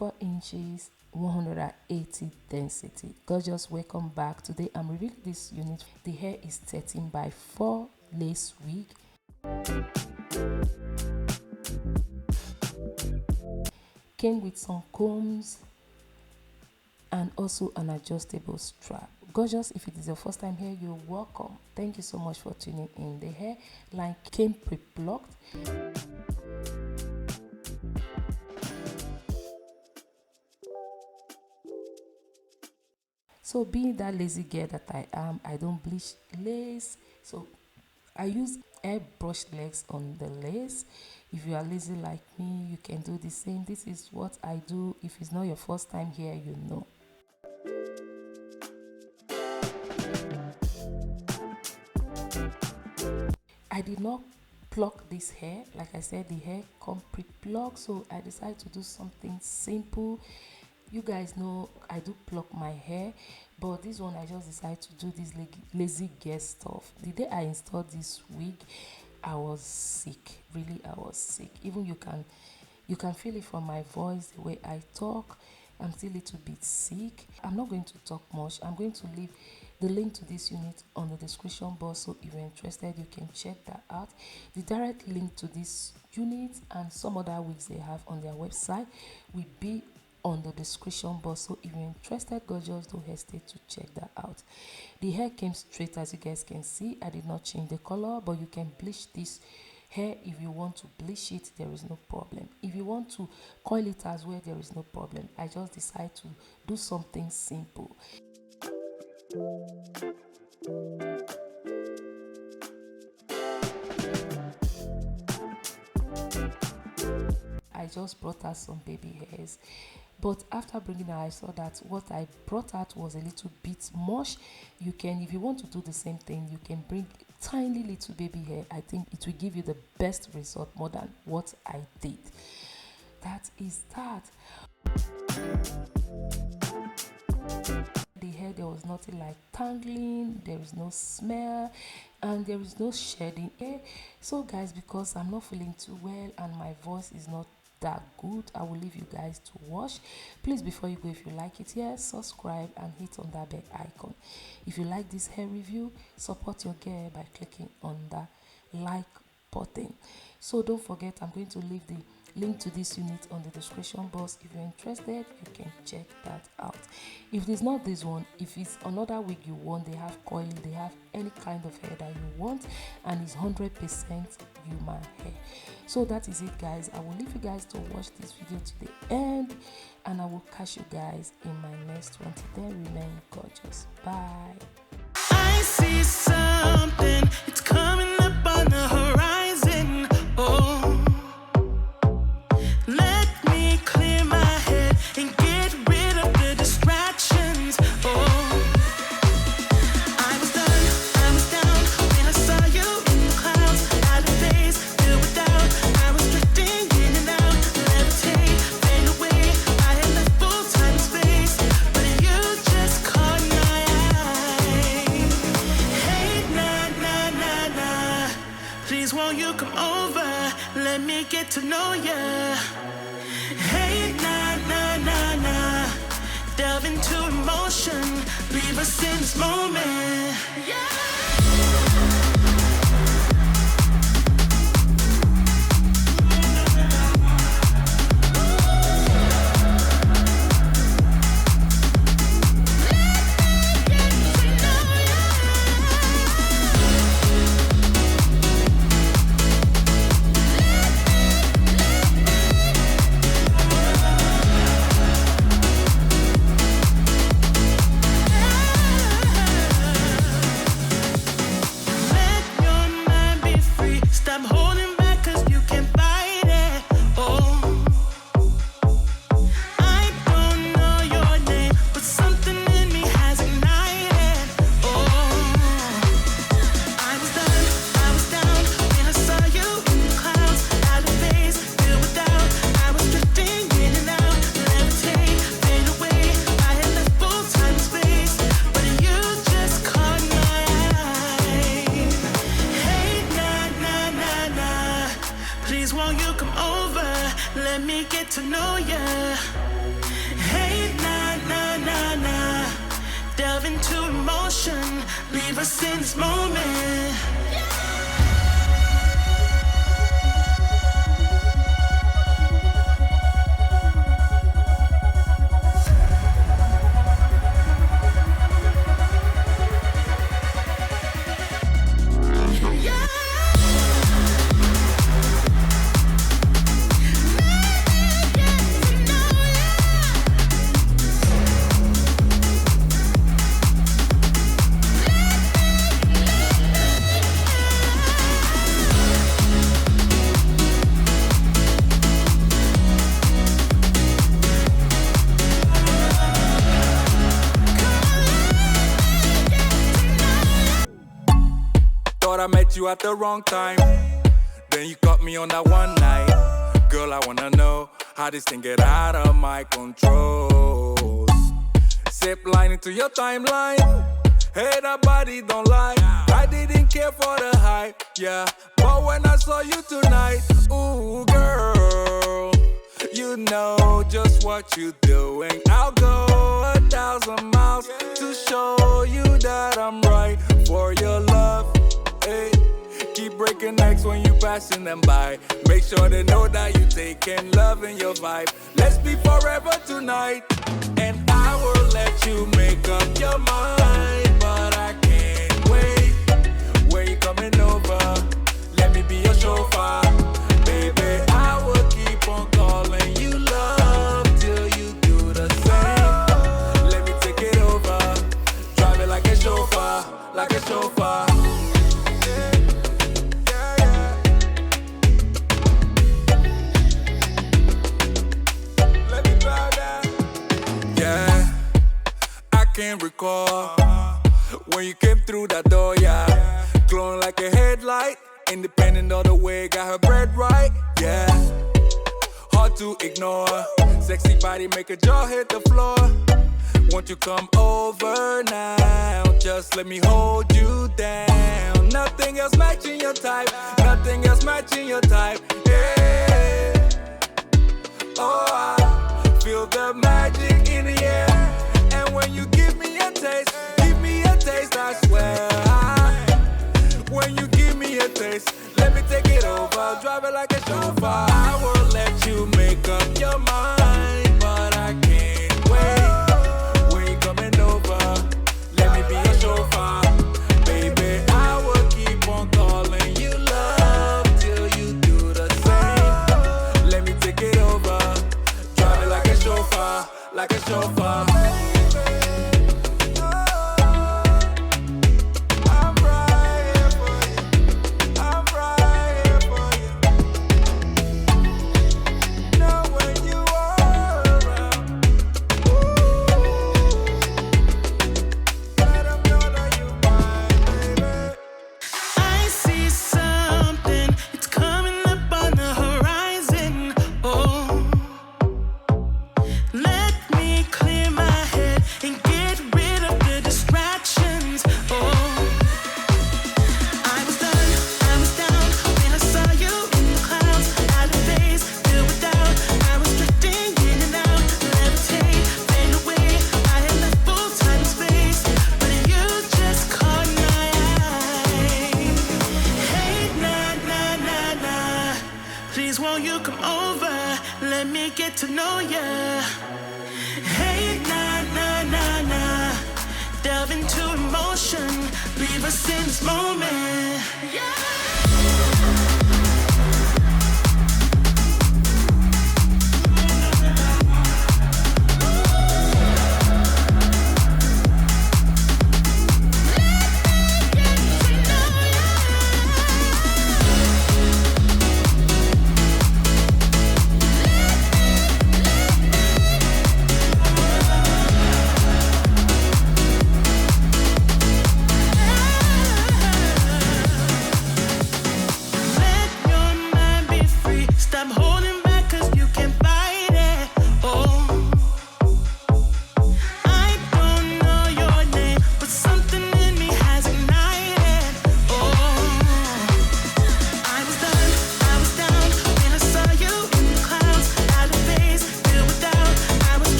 24 inches, 180 density. Gorgeous, welcome back. Today I'm revealing this unit. The hair is 13 by 4 lace wig. Came with some combs and also an adjustable strap. Gorgeous, if it is your first time here, you're welcome. Thank you so much for tuning in. The hairline came pre-plucked. So being that lazy girl that I am, I don't bleach lace. So I use airbrush legs on the lace. If you are lazy like me, you can do the same. This is what I do. If it's not your first time here, you know. I did not pluck this hair. Like I said, the hair come pre-plucked, so I decided to do something simple. You guys know I do pluck my hair, but this one I just decided to do this lazy girl stuff. The day I installed this wig, I was sick. Really, I was sick. Even you can feel it from my voice, the way I talk. I'm still a little bit sick. I'm not going to talk much. I'm going to leave the link to this unit on the description box, so if you're interested, you can check that out. The direct link to this unit and some other wigs they have on their website will be on the description box, so if you're interested, gorgeous, don't hesitate to check that out. The hair came straight, as you guys can see. I did not change the color, but you can bleach this hair if you want to bleach it. There is no problem. If you want to coil it as well, there is no problem. I just decided to do something simple. I just brought out some baby hairs, but after bringing her, I saw that what I brought out was a little bit much. You can, if you want to do the same thing, you can bring tiny little baby hair. I think it will give you the best result more than what I did. That is that. The hair, there was nothing like tangling, there is no smell, and there is no shedding hair. So guys, because I'm not feeling too well and my voice is not that good, I will leave you guys to watch. Please, before you go, if you like it here, subscribe and hit on that bell icon. If you like this hair review, support your girl by clicking on the like button. So don't forget, I'm going to leave the link to this unit on the description box. If you're interested, you can check that out. If it's not this one, if it's another wig you want, they have coil, they have any kind of hair that you want, and it's 100% human hair. So that is it, guys. I will leave you guys to watch this video to the end, and I will catch you guys in my next one. Till then, remain gorgeous. Bye. I see something, it's coming up on the horizon. Oh, won't you come over? Let me get to know ya. Hey, nah, nah, nah, nah. Delve into emotion. Leave us in this moment. Yeah. Won't you come over? Let me get to know ya. leave us in this moment. I met you at the wrong time. Then you caught me on that one night. Girl, I wanna know how this thing get out of my control. Zip line into your timeline. Hey, that body don't lie. I didn't care for the hype, yeah. But when I saw you tonight, ooh, girl, you know just what you're doing. I'll go 1,000 miles to show you that I'm right for your love. Hey, keep breaking necks when you passing them by. Make sure they know that you taking love in your vibe. Let's be forever tonight, and I will let you make up your mind. But I can't wait. Where you coming over? Let me be your chauffeur, baby. I will keep on calling you love till you do the same. Let me take it over. Drive it like a chauffeur, like a chauffeur. Can't recall when you came through that door, yeah. Glowing like a headlight, independent of the way, got her bread right, yeah. Hard to ignore, sexy body make a jaw hit the floor. Won't you come over now? Just let me hold you down. Nothing else matching your type, nothing else matching your type, yeah. Oh, I feel the magic in the air. And when you give me a taste, I swear. When you give me a taste, let me take it over. Drive it like a chauffeur. I will let you make up your mind, but I can't wait. When you coming over, let me be your chauffeur, baby. I will keep on calling you love till you do the same. Let me take it over. Drive it like a chauffeur, like a chauffeur.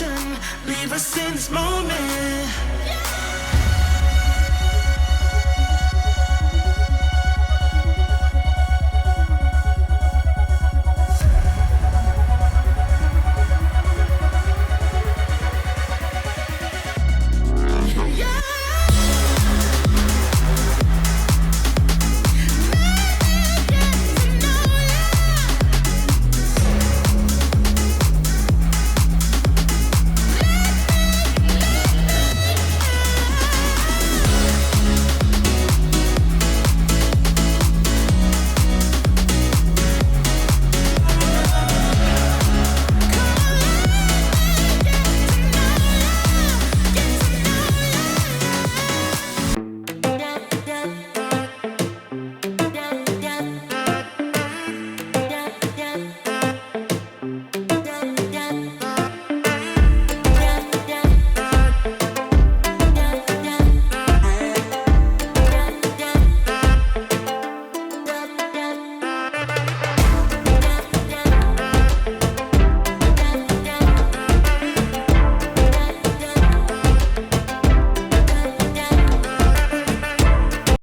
emotion. Leave us in this moment.